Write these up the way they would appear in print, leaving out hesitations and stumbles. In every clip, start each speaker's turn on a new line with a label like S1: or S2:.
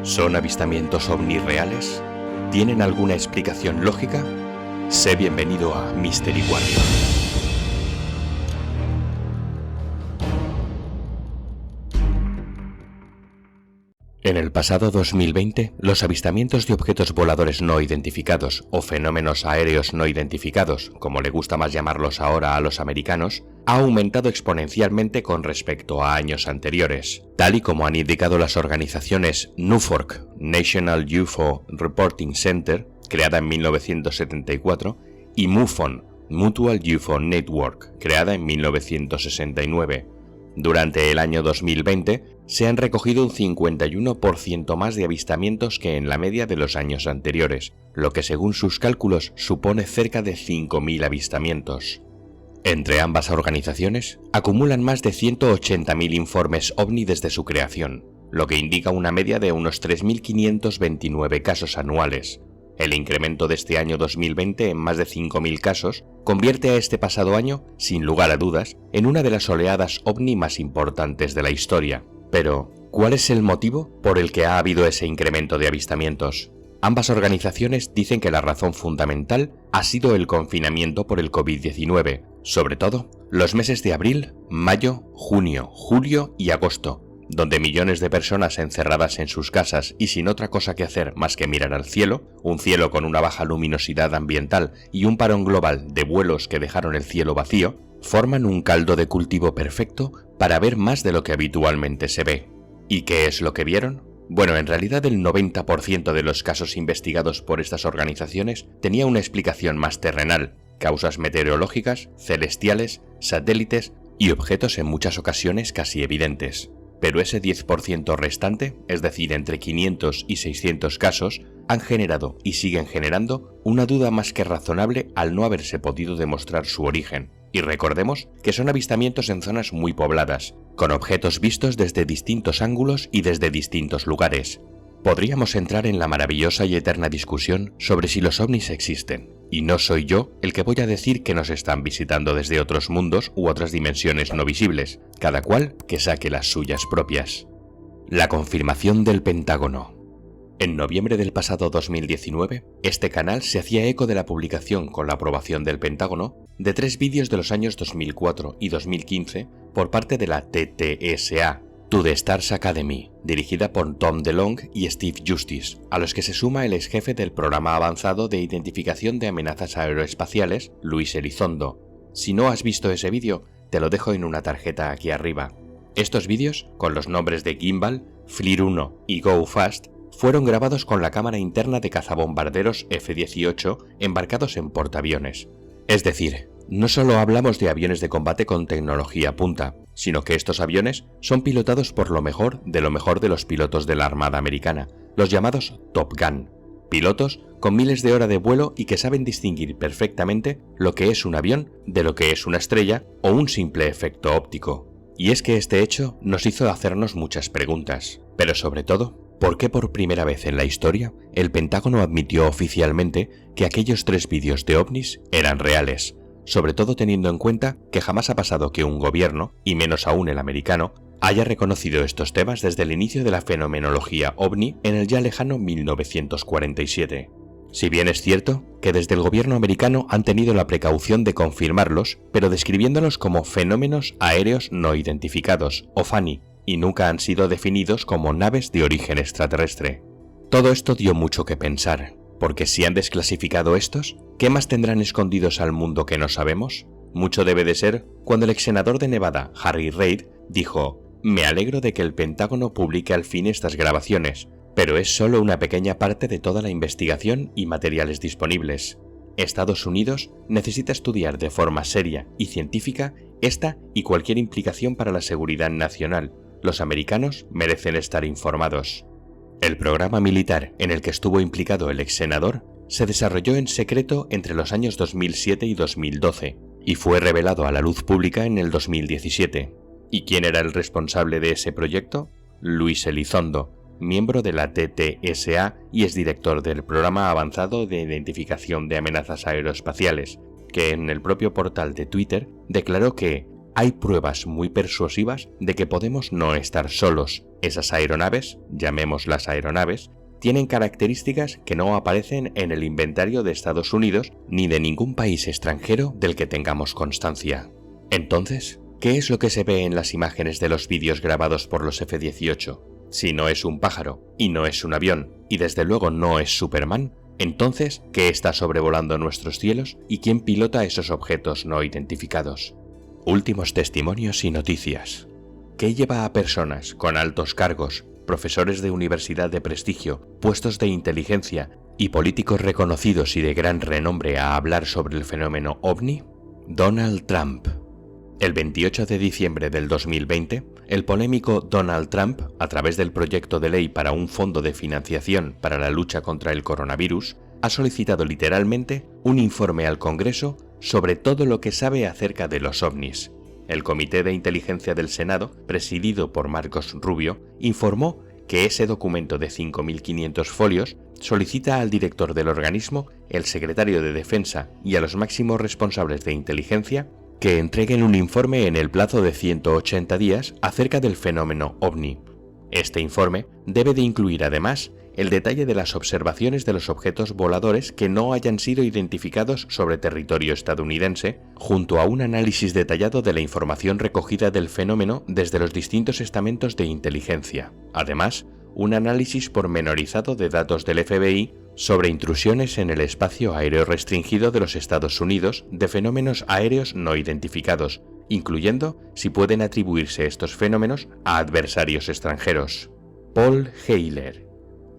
S1: ¿Son avistamientos ovnis reales? ¿Tienen alguna explicación lógica? Sé bienvenido a Mystery Warrior. En el pasado 2020, los avistamientos de objetos voladores no identificados o fenómenos aéreos no identificados, como le gusta más llamarlos ahora a los americanos, ha aumentado exponencialmente con respecto a años anteriores, tal y como han indicado las organizaciones NUFORC, National UFO Reporting Center, creada en 1974, y MUFON, Mutual UFO Network, creada en 1969. Durante el año 2020 se han recogido un 51% más de avistamientos que en la media de los años anteriores, lo que según sus cálculos supone cerca de 5.000 avistamientos. Entre ambas organizaciones acumulan más de 180.000 informes OVNI desde su creación, lo que indica una media de unos 3.529 casos anuales. El incremento de este año 2020 en más de 5.000 casos convierte a este pasado año, sin lugar a dudas, en una de las oleadas OVNI más importantes de la historia. Pero, ¿cuál es el motivo por el que ha habido ese incremento de avistamientos? Ambas organizaciones dicen que la razón fundamental ha sido el confinamiento por el COVID-19, sobre todo los meses de abril, mayo, junio, julio y agosto, donde millones de personas encerradas en sus casas y sin otra cosa que hacer más que mirar al cielo, un cielo con una baja luminosidad ambiental y un parón global de vuelos que dejaron el cielo vacío, forman un caldo de cultivo perfecto para ver más de lo que habitualmente se ve. ¿Y qué es lo que vieron? Bueno, en realidad el 90% de los casos investigados por estas organizaciones tenía una explicación más terrenal: causas meteorológicas, celestiales, satélites y objetos en muchas ocasiones casi evidentes. Pero ese 10% restante, es decir, entre 500 y 600 casos, han generado y siguen generando una duda más que razonable al no haberse podido demostrar su origen. Y recordemos que son avistamientos en zonas muy pobladas, con objetos vistos desde distintos ángulos y desde distintos lugares. Podríamos entrar en la maravillosa y eterna discusión sobre si los ovnis existen, y no soy yo el que voy a decir que nos están visitando desde otros mundos u otras dimensiones no visibles, cada cual que saque las suyas propias. La confirmación del Pentágono. En noviembre del pasado 2019, este canal se hacía eco de la publicación con la aprobación del Pentágono de 3 vídeos de los años 2004 y 2015 por parte de la TTSA, To the Stars Academy, dirigida por Tom DeLonge y Steve Justice, a los que se suma el exjefe del Programa Avanzado de Identificación de Amenazas Aeroespaciales, Luis Elizondo. Si no has visto ese vídeo, te lo dejo en una tarjeta aquí arriba. Estos vídeos, con los nombres de Gimbal, FLIR 1 y Go Fast, fueron grabados con la cámara interna de cazabombarderos F-18 embarcados en portaaviones. Es decir, no solo hablamos de aviones de combate con tecnología punta, sino que estos aviones son pilotados por lo mejor de los pilotos de la Armada Americana, los llamados Top Gun, pilotos con miles de horas de vuelo y que saben distinguir perfectamente lo que es un avión de lo que es una estrella o un simple efecto óptico. Y es que este hecho nos hizo hacernos muchas preguntas, pero sobre todo, ¿por qué por primera vez en la historia el Pentágono admitió oficialmente que aquellos 3 vídeos de ovnis eran reales? Sobre todo teniendo en cuenta que jamás ha pasado que un gobierno, y menos aún el americano, haya reconocido estos temas desde el inicio de la fenomenología ovni en el ya lejano 1947. Si bien es cierto que desde el gobierno americano han tenido la precaución de confirmarlos, pero describiéndolos como fenómenos aéreos no identificados, o FANI, y nunca han sido definidos como naves de origen extraterrestre. Todo esto dio mucho que pensar, porque si han desclasificado estos, ¿qué más tendrán escondidos al mundo que no sabemos? Mucho debe de ser cuando el ex senador de Nevada, Harry Reid, dijo: «Me alegro de que el Pentágono publique al fin estas grabaciones, pero es solo una pequeña parte de toda la investigación y materiales disponibles. Estados Unidos necesita estudiar de forma seria y científica esta y cualquier implicación para la seguridad nacional. Los americanos merecen estar informados». El programa militar en el que estuvo implicado el ex senador se desarrolló en secreto entre los años 2007 y 2012 y fue revelado a la luz pública en el 2017. ¿Y quién era el responsable de ese proyecto? Luis Elizondo, miembro de la TTSA y exdirector del Programa Avanzado de Identificación de Amenazas Aeroespaciales, que en el propio portal de Twitter declaró que hay pruebas muy persuasivas de que podemos no estar solos. Esas aeronaves, llamémoslas aeronaves, tienen características que no aparecen en el inventario de Estados Unidos ni de ningún país extranjero del que tengamos constancia. Entonces, ¿qué es lo que se ve en las imágenes de los vídeos grabados por los F-18? Si no es un pájaro, y no es un avión, y desde luego no es Superman, entonces, ¿qué está sobrevolando nuestros cielos y quién pilota esos objetos no identificados? Últimos testimonios y noticias. ¿Qué lleva a personas con altos cargos, profesores de universidad de prestigio, puestos de inteligencia y políticos reconocidos y de gran renombre a hablar sobre el fenómeno OVNI? Donald Trump. El 28 de diciembre del 2020, el polémico Donald Trump, a través del proyecto de ley para un fondo de financiación para la lucha contra el coronavirus, ha solicitado literalmente un informe al Congreso sobre todo lo que sabe acerca de los ovnis. El Comité de Inteligencia del Senado, presidido por Marcos Rubio, informó que ese documento de 5.500 folios solicita al director del organismo, el secretario de Defensa y a los máximos responsables de inteligencia que entreguen un informe en el plazo de 180 días acerca del fenómeno OVNI. Este informe debe de incluir además el detalle de las observaciones de los objetos voladores que no hayan sido identificados sobre territorio estadounidense, junto a un análisis detallado de la información recogida del fenómeno desde los distintos estamentos de inteligencia. Además, un análisis pormenorizado de datos del FBI sobre intrusiones en el espacio aéreo restringido de los Estados Unidos de fenómenos aéreos no identificados, incluyendo si pueden atribuirse estos fenómenos a adversarios extranjeros. Paul Heyler,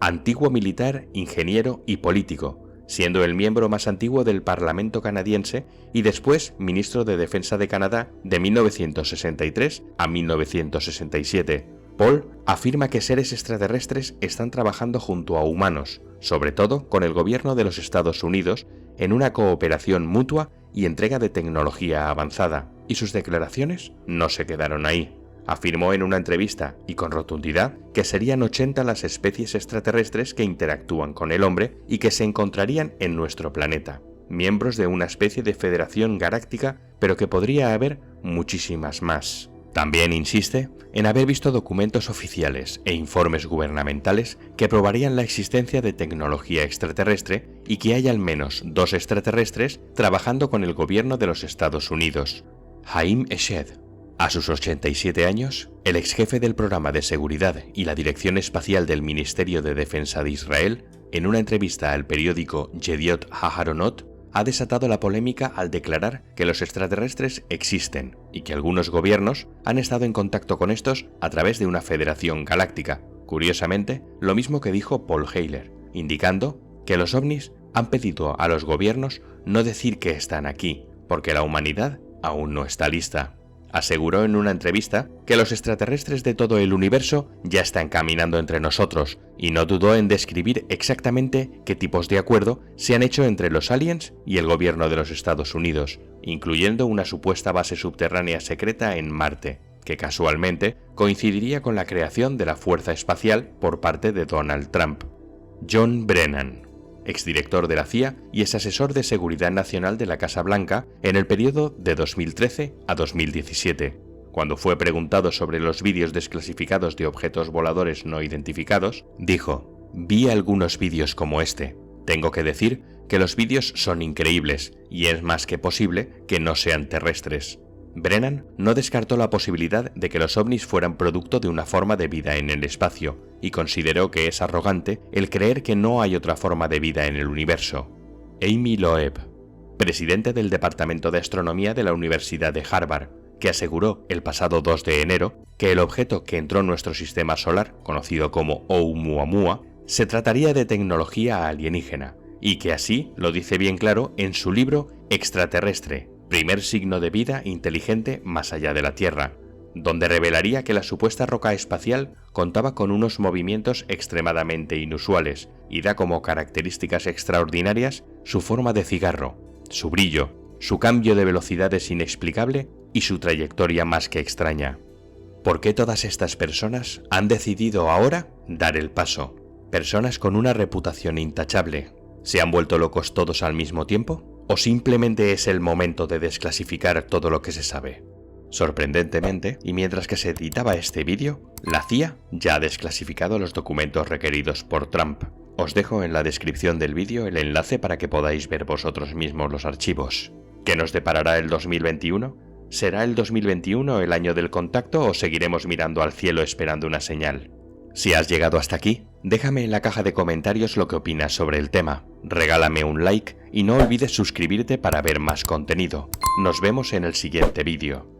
S1: antiguo militar, ingeniero y político, siendo el miembro más antiguo del Parlamento canadiense y después ministro de Defensa de Canadá de 1963 a 1967. Paul afirma que seres extraterrestres están trabajando junto a humanos, sobre todo con el gobierno de los Estados Unidos, en una cooperación mutua y entrega de tecnología avanzada, y sus declaraciones no se quedaron ahí. Afirmó en una entrevista, y con rotundidad, que serían 80 las especies extraterrestres que interactúan con el hombre y que se encontrarían en nuestro planeta, miembros de una especie de federación galáctica, pero que podría haber muchísimas más. También insiste en haber visto documentos oficiales e informes gubernamentales que probarían la existencia de tecnología extraterrestre y que hay al menos 2 extraterrestres trabajando con el gobierno de los Estados Unidos. Haim Eshed. A sus 87 años, el ex jefe del programa de seguridad y la dirección espacial del Ministerio de Defensa de Israel, en una entrevista al periódico Yediot Aharonot, ha desatado la polémica al declarar que los extraterrestres existen y que algunos gobiernos han estado en contacto con estos a través de una federación galáctica. Curiosamente, lo mismo que dijo Paul Heyler, indicando que los ovnis han pedido a los gobiernos no decir que están aquí, porque la humanidad aún no está lista. Aseguró en una entrevista que los extraterrestres de todo el universo ya están caminando entre nosotros y no dudó en describir exactamente qué tipos de acuerdo se han hecho entre los aliens y el gobierno de los Estados Unidos, incluyendo una supuesta base subterránea secreta en Marte, que casualmente coincidiría con la creación de la Fuerza Espacial por parte de Donald Trump. John Brennan, exdirector de la CIA y ex asesor de Seguridad Nacional de la Casa Blanca en el periodo de 2013 a 2017. Cuando fue preguntado sobre los vídeos desclasificados de objetos voladores no identificados, dijo: «Vi algunos vídeos como este. Tengo que decir que los vídeos son increíbles y es más que posible que no sean terrestres». Brennan no descartó la posibilidad de que los ovnis fueran producto de una forma de vida en el espacio y consideró que es arrogante el creer que no hay otra forma de vida en el universo. Amy Loeb, presidente del Departamento de Astronomía de la Universidad de Harvard, que aseguró el pasado 2 de enero que el objeto que entró en nuestro sistema solar, conocido como Oumuamua, se trataría de tecnología alienígena, y que así lo dice bien claro en su libro Extraterrestre, primer signo de vida inteligente más allá de la Tierra, donde revelaría que la supuesta roca espacial contaba con unos movimientos extremadamente inusuales y da como características extraordinarias su forma de cigarro, su brillo, su cambio de velocidades inexplicable y su trayectoria más que extraña. ¿Por qué todas estas personas han decidido ahora dar el paso? Personas con una reputación intachable. ¿Se han vuelto locos todos al mismo tiempo? ¿O simplemente es el momento de desclasificar todo lo que se sabe? Sorprendentemente, y mientras que se editaba este vídeo, la CIA ya ha desclasificado los documentos requeridos por Trump. Os dejo en la descripción del vídeo el enlace para que podáis ver vosotros mismos los archivos. ¿Qué nos deparará el 2021? ¿Será el 2021 el año del contacto o seguiremos mirando al cielo esperando una señal? Si has llegado hasta aquí, déjame en la caja de comentarios lo que opinas sobre el tema, regálame un like y no olvides suscribirte para ver más contenido. Nos vemos en el siguiente vídeo.